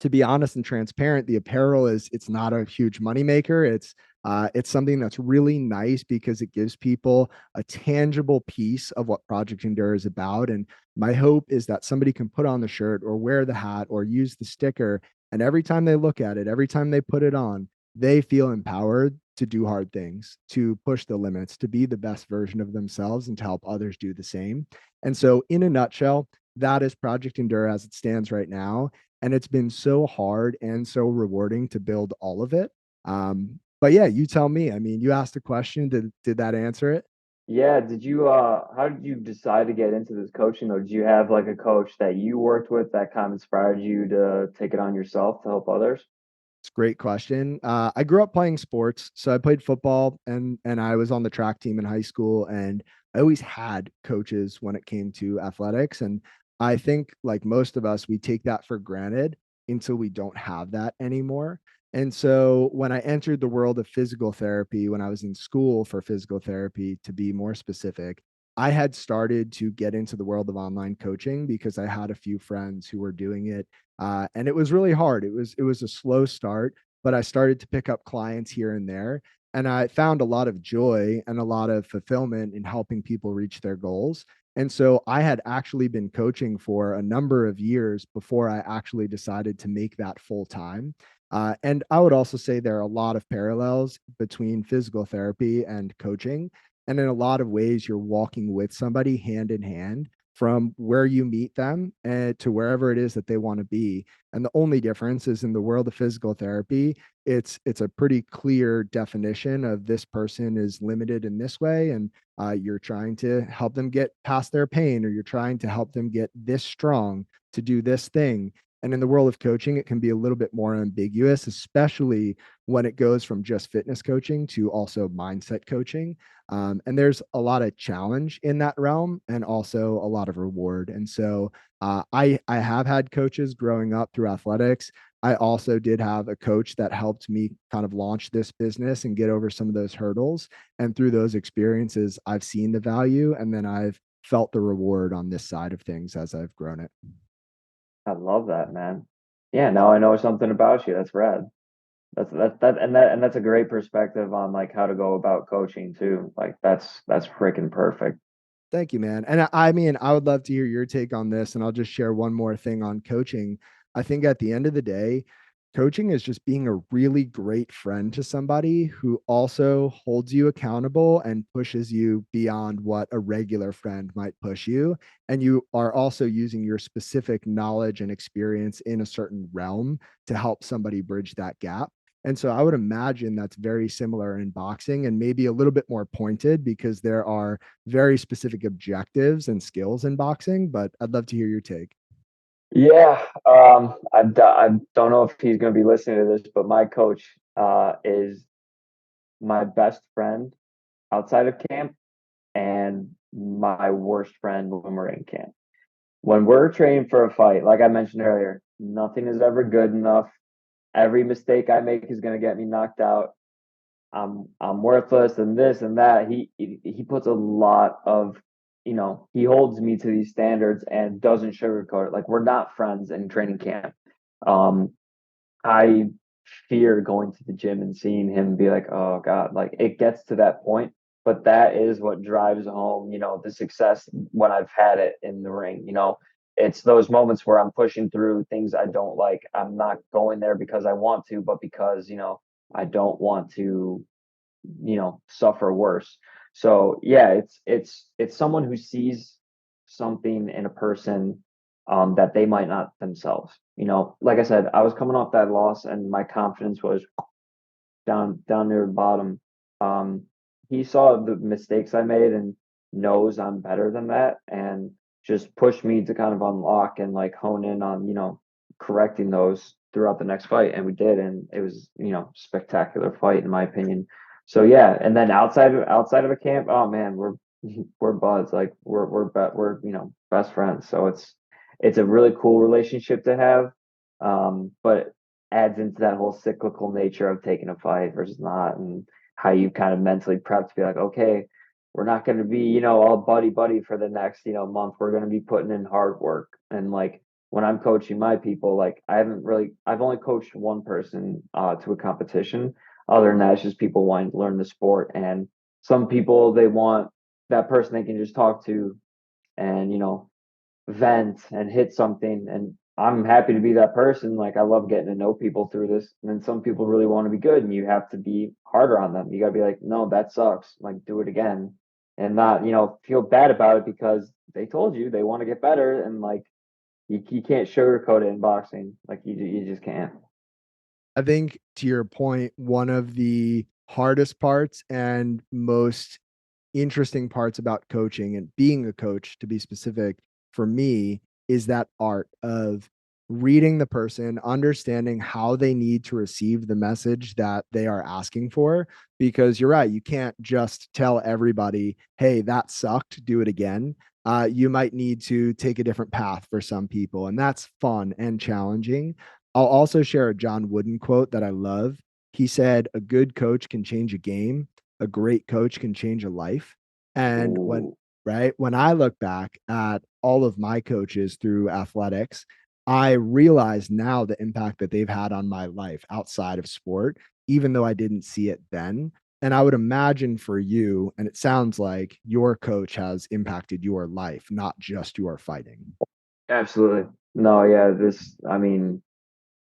to be honest and transparent, the apparel it's not a huge moneymaker. It's something that's really nice because it gives people a tangible piece of what Project Endure is about. And my hope is that somebody can put on the shirt or wear the hat or use the sticker. And every time they look at it, every time they put it on, they feel empowered to do hard things, to push the limits, to be the best version of themselves and to help others do the same. And so, in a nutshell, that is Project Endure as it stands right now, and it's been so hard and so rewarding to build all of it. But yeah, you tell me. I mean, you asked a question. Did that answer it? Yeah, did you how did you decide to get into this coaching though? Did you have like a coach that you worked with that kind of inspired you to take it on yourself to help others? It's a great question. I grew up playing sports, so I played football and I was on the track team in high school, and I always had coaches when it came to athletics. And I think, like most of us, we take that for granted until we don't have that anymore. And so when I entered the world of physical therapy, when I was in school for physical therapy, to be more specific, I had started to get into the world of online coaching because I had a few friends who were doing it, and it was really hard. It was a slow start, but I started to pick up clients here and there, and I found a lot of joy and a lot of fulfillment in helping people reach their goals. And so I had actually been coaching for a number of years before I actually decided to make that full time. And I would also say there are a lot of parallels between physical therapy and coaching. And in a lot of ways, you're walking with somebody hand in hand from where you meet them to wherever it is that they want to be. And the only difference is in the world of physical therapy, it's a pretty clear definition of this person is limited in this way, and you're trying to help them get past their pain, or you're trying to help them get this strong to do this thing. And in the world of coaching, it can be a little bit more ambiguous, especially when it goes from just fitness coaching to also mindset coaching. And there's a lot of challenge in that realm and also a lot of reward. And so I have had coaches growing up through athletics. I also did have a coach that helped me kind of launch this business and get over some of those hurdles. And through those experiences, I've seen the value, and then I've felt the reward on this side of things as I've grown it. I love that, man. Yeah, now I know something about you. That's rad. That's a great perspective on like how to go about coaching too. Like that's freaking perfect. Thank you, man. And I mean, I would love to hear your take on this. And I'll just share one more thing on coaching. I think at the end of the day, coaching is just being a really great friend to somebody who also holds you accountable and pushes you beyond what a regular friend might push you. And you are also using your specific knowledge and experience in a certain realm to help somebody bridge that gap. And so I would imagine that's very similar in boxing and maybe a little bit more pointed because there are very specific objectives and skills in boxing, but I'd love to hear your take. Yeah, I don't know if he's going to be listening to this, but my coach is my best friend outside of camp and my worst friend when we're in camp. When we're training for a fight, like I mentioned earlier, nothing is ever good enough. Every mistake I make is going to get me knocked out. I'm worthless and this and that. He puts a lot of, he holds me to these standards and doesn't sugarcoat it. Like we're not friends in training camp. Um, I fear going to the gym and seeing him be like, oh God, like it gets to that point. But that is what drives home, the success when I've had it in the ring. It's those moments where I'm pushing through things I don't like. I'm not going there because I want to, but because, I don't want to, suffer worse. So yeah, it's someone who sees something in a person that they might not themselves. Like I said, I was coming off that loss and my confidence was down near the bottom. Um, he saw the mistakes I made and knows I'm better than that and just pushed me to kind of unlock and like hone in on, correcting those throughout the next fight. And we did, and it was, spectacular fight in my opinion. So yeah, and then outside of a camp, oh man, we're buds. Like we're best friends. So it's a really cool relationship to have. But adds into that whole cyclical nature of taking a fight versus not, and how you kind of mentally prep to be like, okay, we're not going to be, all buddy buddy for the next, month. We're going to be putting in hard work. And like when I'm coaching my people, like I've only coached one person to a competition. Other than that, it's just people wanting to learn the sport. And some people, they want that person they can just talk to and, vent and hit something. And I'm happy to be that person. Like I love getting to know people through this. And then some people really want to be good and you have to be harder on them. You gotta be like, no, that sucks. Like do it again. And not, feel bad about it because they told you they want to get better. And like you can't sugarcoat it in boxing. Like you just can't. I think to your point, one of the hardest parts and most interesting parts about coaching and being a coach, to be specific, for me, is that art of reading the person, understanding how they need to receive the message that they are asking for. Because you're right, you can't just tell everybody, hey, that sucked, do it again. You might need to take a different path for some people, and that's fun and challenging. I'll also share a John Wooden quote that I love. He said, a good coach can change a game, a great coach can change a life. And Ooh. when I look back at all of my coaches through athletics, I realize now the impact that they've had on my life outside of sport, even though I didn't see it then. And I would imagine for you, and it sounds like your coach has impacted your life, not just your fighting. Absolutely. No, yeah, I mean,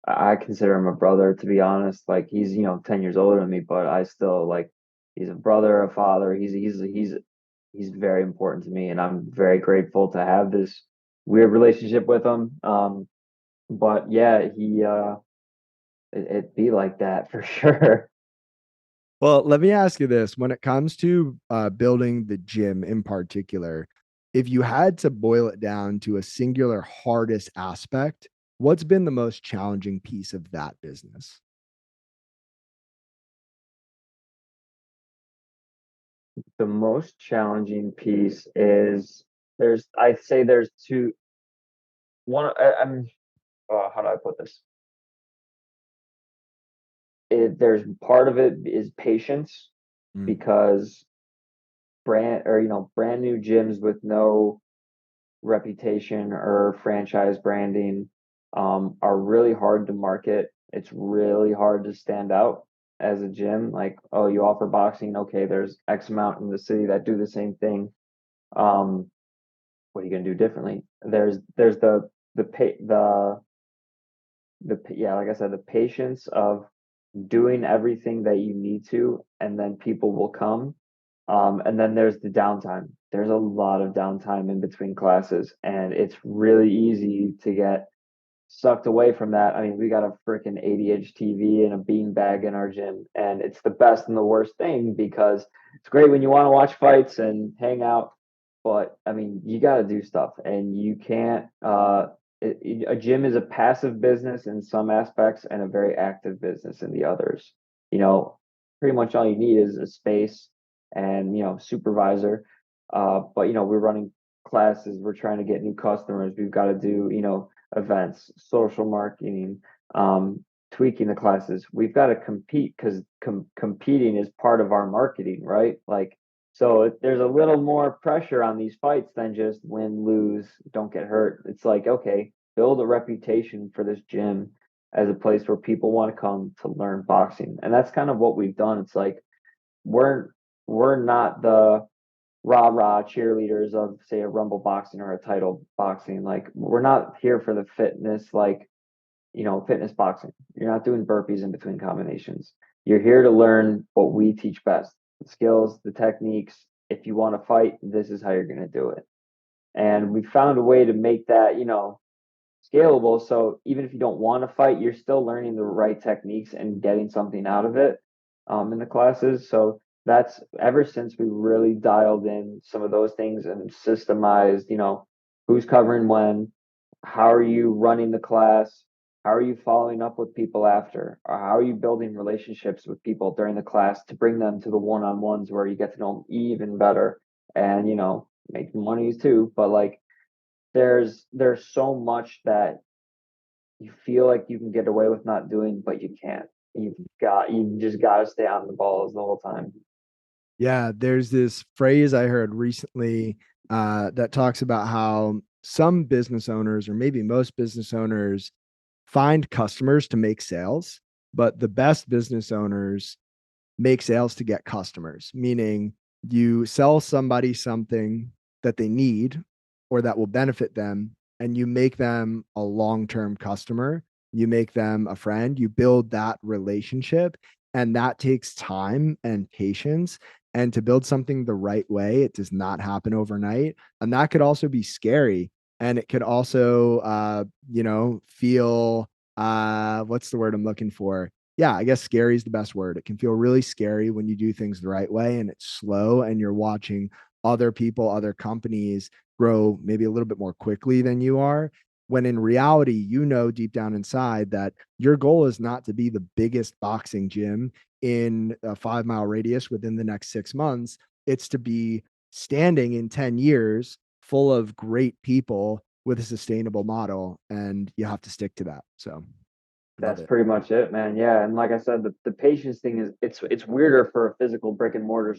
I consider him a brother, to be honest. Like he's, 10 years older than me, but I still like he's a brother, a father. He's very important to me, and I'm very grateful to have this weird relationship with him. But yeah, it be like that for sure. Well, let me ask you this. When it comes to building the gym in particular, if you had to boil it down to a singular hardest aspect, what's been the most challenging piece of that business? The most challenging piece is I'd say there's two. One, I'm how do I put this? There's part of it is patience Mm, because brand new gyms with no reputation or franchise branding are really hard to market. It's really hard to stand out as a gym. Like, oh, you offer boxing, okay, there's X amount in the city that do the same thing. Um, what are you going to do differently? There's the pa- the yeah, like I said, the patience of doing everything that you need to, and then people will come. And then there's the downtime. There's a lot of downtime in between classes, and it's really easy to get sucked away from that. I mean, we got a freaking 80-inch TV and a bean bag in our gym, and it's the best and the worst thing because it's great when you want to watch fights and hang out, but I mean, you got to do stuff, and you can't. A gym is a passive business in some aspects and a very active business in the others. You know, pretty much all you need is a space and supervisor. But we're running classes, we're trying to get new customers, we've got to do events, social marketing, tweaking the classes. We've got to compete because competing is part of our marketing, right? Like, so there's a little more pressure on these fights than just win, lose, don't get hurt. It's like, okay, build a reputation for this gym as a place where people want to come to learn boxing. And that's kind of what we've done. It's like we're we're not the rah rah cheerleaders of say a rumble boxing or a title boxing. Like we're not here for the fitness, like fitness boxing. You're not doing burpees in between combinations. You're here to learn what we teach best: the skills, the techniques. If you want to fight, this is how you're going to do it. And we found a way to make that scalable, so even if you don't want to fight, you're still learning the right techniques and getting something out of it in the classes. So that's ever since we really dialed in some of those things and systemized, who's covering when, how are you running the class, how are you following up with people after, or how are you building relationships with people during the class to bring them to the one-on-ones where you get to know them even better and make money too. But like there's so much that you feel like you can get away with not doing, but you can't. You just gotta stay on the balls the whole time. yeah, there's this phrase I heard recently that talks about how some business owners, or maybe most business owners, find customers to make sales, but the best business owners make sales to get customers, meaning you sell somebody something that they need or that will benefit them, and you make them a long term customer. You make them a friend, you build that relationship, and that takes time and patience. And to build something the right way, it does not happen overnight. And that could also be scary. And it could also, feel, what's the word I'm looking for? Yeah, I guess scary is the best word. It can feel really scary when you do things the right way and it's slow and you're watching other people, other companies grow maybe a little bit more quickly than you are. when in reality, you know, deep down inside that your goal is not to be the biggest boxing gym in a 5 mile radius within the next 6 months. It's to be standing in 10 years full of great people with a sustainable model. And you have to stick to that. So love That's it. pretty much it, man. Yeah, and like I said, the patience thing is it's weirder for a physical brick and mortar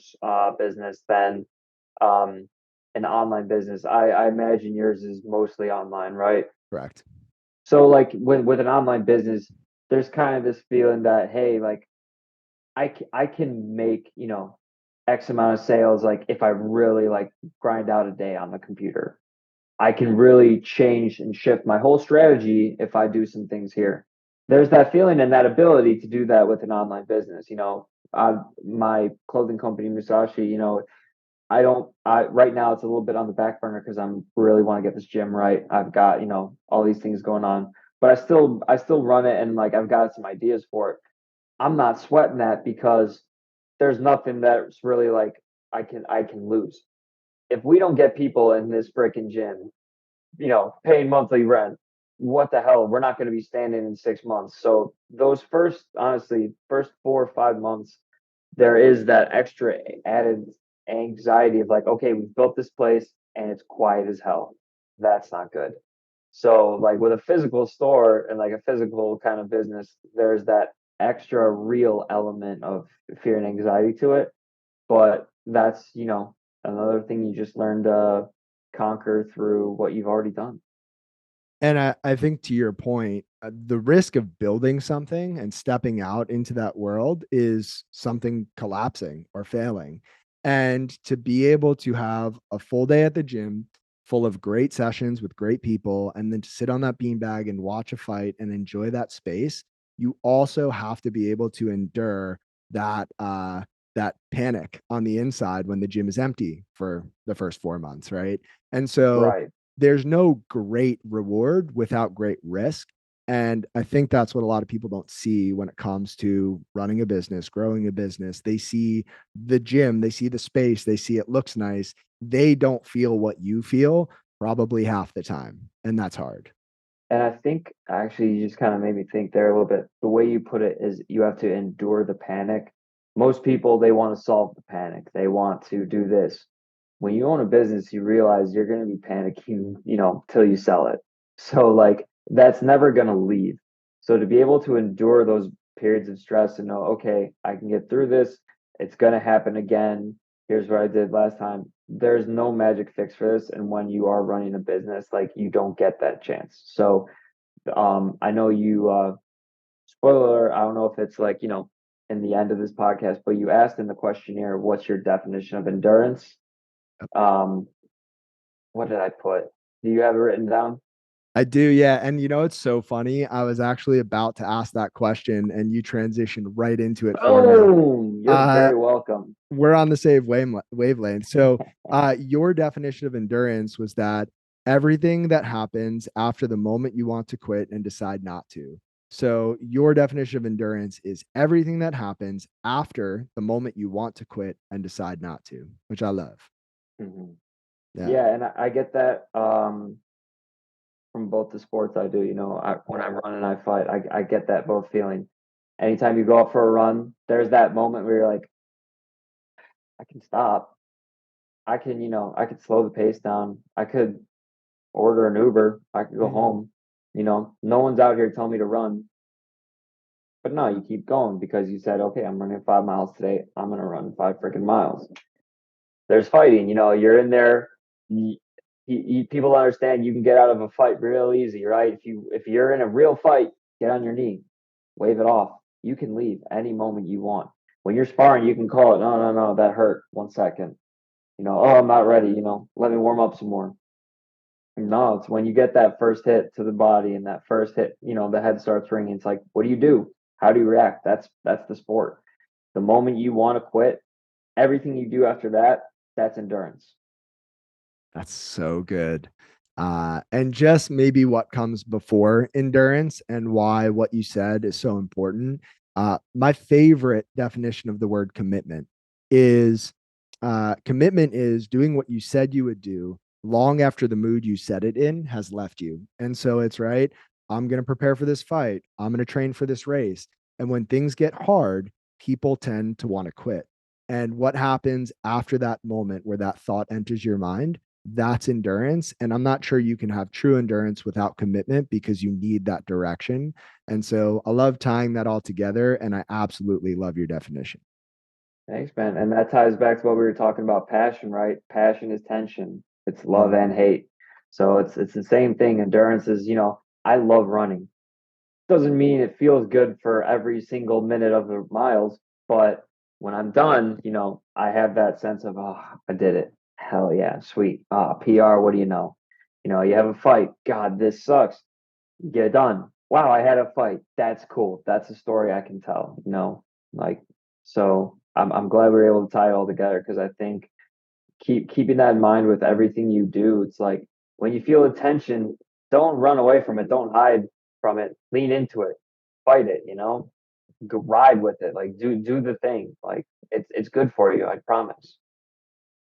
business than um an online business. I imagine yours is mostly online, right? Correct. So like with an online business, there's kind of this feeling that hey, like I can make, X amount of sales like if I really like grind out a day on the computer. I can really change and shift my whole strategy if I do some things here. There's that feeling and that ability to do that with an online business. My clothing company, Musashi, I don't, right now it's a little bit on the back burner because I'm really want to get this gym right. I've got, all these things going on, but I still run it and like I've got some ideas for it. I'm not sweating that because there's nothing that's really like I can lose. If we don't get people in this freaking gym paying monthly rent. What the hell? We're not going to be standing in 6 months. So those honestly, first 4 or 5 months, there is that extra added anxiety of like, okay, we've built this place and it's quiet as hell. That's not good. So like with a physical store and like a physical kind of business, there's that extra real element of fear and anxiety to it. But that's, another thing you just learn to conquer through what you've already done. And I think to your point, the risk of building something and stepping out into that world is something collapsing or failing. And to be able to have a full day at the gym full of great sessions with great people, and then to sit on that beanbag and watch a fight and enjoy that space, you also have to be able to endure that panic on the inside when the gym is empty for the first 4 months, right? And so Right. there's no great reward without great risk. And I think that's what a lot of people don't see when it comes to running a business, growing a business. They see the gym, they see the space, they see it looks nice. They don't feel what you feel probably half the time. And that's hard. And I think actually you just kind of made me think there a little bit. The way you put it is you have to endure the panic. Most people, they want to solve the panic. They want to do this. When you own a business, you realize you're going to be panicking, till you sell it. So like that's never going to leave. So to be able to endure those periods of stress and know, okay, I can get through this. It's going to happen again. Here's what I did last time. There's no magic fix for this. And when you are running a business, like you don't get that chance. So I know you spoiler, I don't know if it's like, in the end of this podcast, but you asked in the questionnaire, what's your definition of endurance? Um, what did I put? Do you have it written down? I do, yeah. And you know, it's so funny. I was actually about to ask that question and you transitioned right into it for me. Boom! You're Uh, very welcome. we're on the same wavelength. So, your definition of endurance was that everything that happens after the moment you want to quit and decide not to. So, your definition of endurance is everything that happens after the moment you want to quit and decide not to, which I love. Mhm. Yeah. Yeah, and I get that from both the sports I do. When I run and I fight, I get that both feeling. Anytime you go out for a run, there's that moment where you're like, I can stop. I could slow the pace down. I could order an Uber. I could go Mhm. home. No one's out here telling me to run. But no, you keep going because you said, okay, I'm running 5 miles today. I'm gonna run 5 freaking miles. There's fighting. You're in there. People understand you can get out of a fight real easy, right? If you're in a real fight, get on your knee, wave it off. You can leave any moment you want. When you're sparring, you can call it. No, no, no, that hurt. 1 second. Oh, I'm not ready. Let me warm up some more. No, it's when you get that first hit to the body and that first hit, the head starts ringing. It's like, what do you do? How do you react? That's the sport. The moment you want to quit, everything you do after that, that's endurance. That's so good. And just maybe what comes before endurance and why what you said is so important. My favorite definition of the word commitment is commitment is doing what you said you would do long after the mood you set it in has left you. And so it's right. I'm going to prepare for this fight. I'm going to train for this race. And when things get hard, people tend to want to quit. And what happens after that moment where that thought enters your mind, that's endurance. And I'm not sure you can have true endurance without commitment because you need that direction. And so I love tying that all together. And I absolutely love your definition. Thanks, man. And that ties back to what we were talking about passion, right? Passion is tension. It's love Mm. and hate. So it's the same thing. Endurance is, I love running. Doesn't mean it feels good for every single minute of the miles, but when I'm done, I have that sense of, oh, I did it. Hell yeah, sweet. PR, what do you know? You have a fight. God, this sucks. You get it done. Wow, I had a fight. That's cool. That's a story I can tell, like so I'm glad we were able to tie it all together because I think keeping that in mind with everything you do, it's like when you feel the tension, don't run away from it, don't hide from it, lean into it, fight it, go ride with it, like do the thing, like it's good for you, I promise.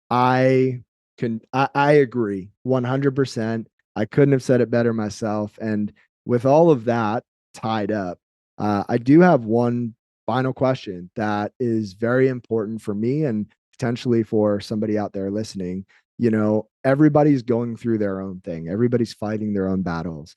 I agree 100%. I couldn't have said it better myself. And with all of that tied up, I do have one final question that is very important for me and potentially for somebody out there listening. Everybody's going through their own thing. Everybody's fighting their own battles.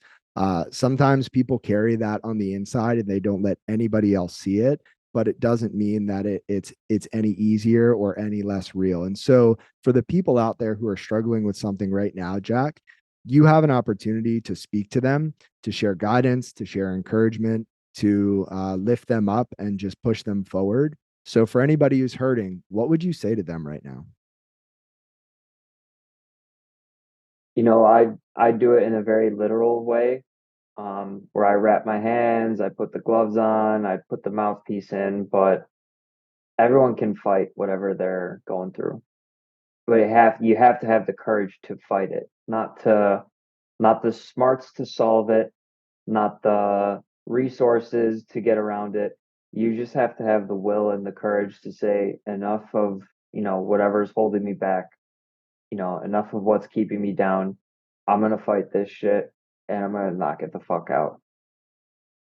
Sometimes people carry that on the inside and they don't let anybody else see it, but it doesn't mean that it's any easier or any less real. And so for the people out there who are struggling with something right now, Jack, you have an opportunity to speak to them, to share guidance, to share encouragement, to lift them up and just push them forward. So for anybody who's hurting, what would you say to them right now? I do it in a very literal way, where I wrap my hands, I put the gloves on, I put the mouthpiece in, but everyone can fight whatever they're going through. But you have to have the courage to fight it, not the smarts to solve it, not the resources to get around it. You just have to have the will and the courage to say enough of, whatever's holding me back, enough of what's keeping me down. I'm gonna fight this shit and I'm gonna knock it the fuck out.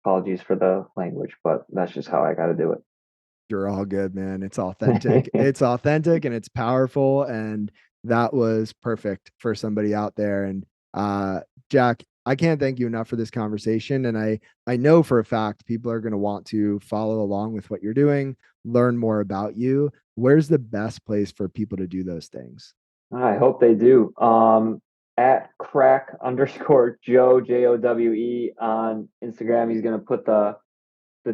Apologies for the language, but that's just how I gotta do You're all good, man. It's authentic. it. It's authentic and it's powerful. And that was perfect for somebody out there. And Jack, I can't thank you enough for this conversation. And I know for a fact people are going to want to follow along with what you're doing, learn more about you. Where's the best place for people to do those things? I hope they do. At crack_Joe Jowe on Instagram. He's gonna put the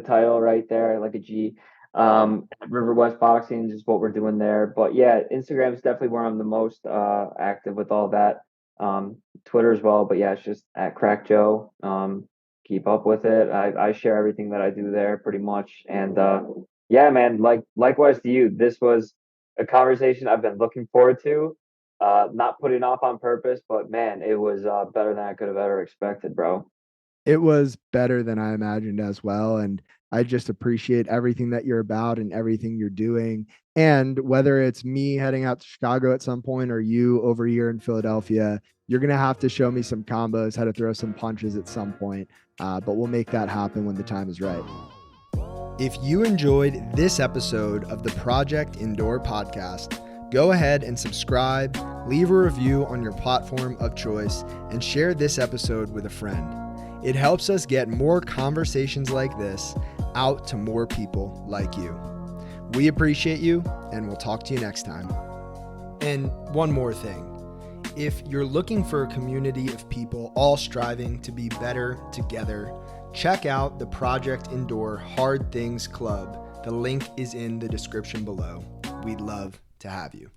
title right there, like a G. River West Boxing is just what we're doing there. But yeah, Instagram is definitely where I'm the most active with all that. Twitter as well. But yeah, it's just at Crack Joe. Keep up with it. I share everything that I do there pretty much. And yeah, man, likewise to you. This was a conversation I've been looking forward to. Not putting off on purpose, but man, it was better than I could have ever expected, bro. It was better than I imagined as well. And I just appreciate everything that you're about and everything you're doing. And whether it's me heading out to Chicago at some point or you over here in Philadelphia, you're going to have to show me some combos, how to throw some punches at some point. But we'll make that happen when the time is right. If you enjoyed this episode of the Project Indoor podcast, go ahead and subscribe, leave a review on your platform of choice, and share this episode with a friend. It helps us get more conversations like this out to more people like you. We appreciate you, and we'll talk to you next time. And one more thing. If you're looking for a community of people all striving to be better together, check out the Project Indoor Hard Things Club. The link is in the description below. We'd love to have you.